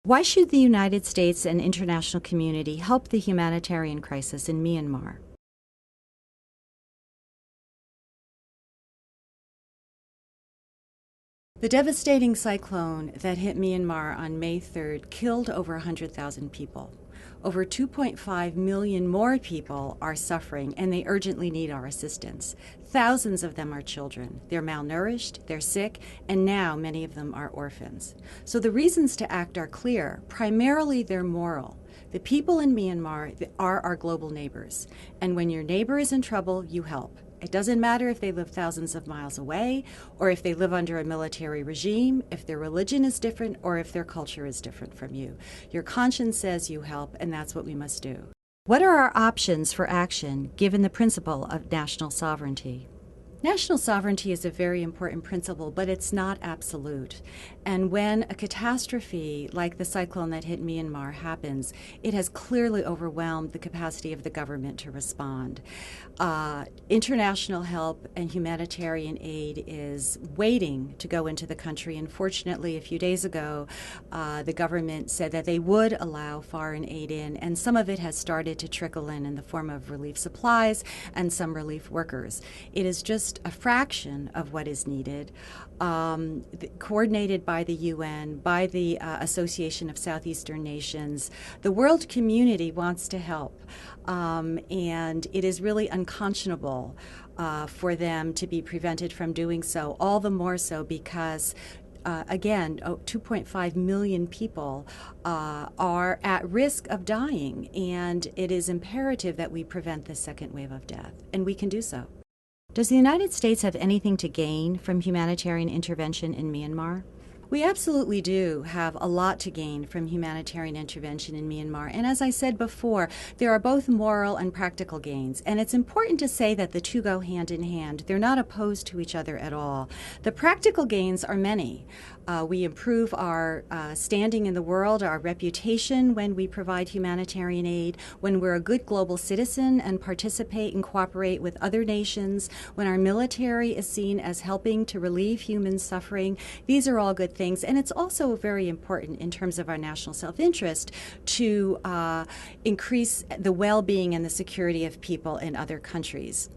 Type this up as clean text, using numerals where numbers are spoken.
Why should the United States and international community help the humanitarian crisis in Myanmar? The devastating cyclone that hit Myanmar on May 3rd killed over 100,000 people. Over 2.5 million more people are suffering, and they urgently need our assistance. Thousands of them are children. They're malnourished, they're sick, and now many of them are orphans. So the reasons to act are clear. Primarily, they're moral. The people in Myanmar are our global neighbors, and when your neighbor is in trouble, you help. It doesn't matter if they live thousands of miles away, or if they live under a military regime, if their religion is different, or if their culture is different from you. Your conscience says you help, and that's what we must do. What are our options for action given the principle of national sovereignty? National sovereignty is a very important principle, but it's not absolute. And when a catastrophe like the cyclone that hit Myanmar happens, it has clearly overwhelmed the capacity of the government to respond. International help and humanitarian aid is waiting to go into the country. Unfortunately, a few days ago, the government said that they would allow foreign aid in, and some of it has started to trickle in the form of relief supplies and some relief workers. It is just a fraction of what is needed, coordinated by the UN, by the Association of Southeastern Nations. The world community wants to help, and it is really unconscionable for them to be prevented from doing so, all the more so because again, 2.5 million people are at risk of dying, and it is imperative that we prevent this second wave of death, and we can do so. Does the United States have anything to gain from humanitarian intervention in Myanmar? We absolutely do have a lot to gain from humanitarian intervention in Myanmar. And as I said before, there are both moral and practical gains. And it's important to say that the two go hand in hand. They're not opposed to each other at all. The practical gains are many. We improve our standing in the world, our reputation when we provide humanitarian aid, when we're a good global citizen and participate and cooperate with other nations, when our military is seen as helping to relieve human suffering. These are all good things, and it's also very important in terms of our national self-interest to increase the well-being and the security of people in other countries.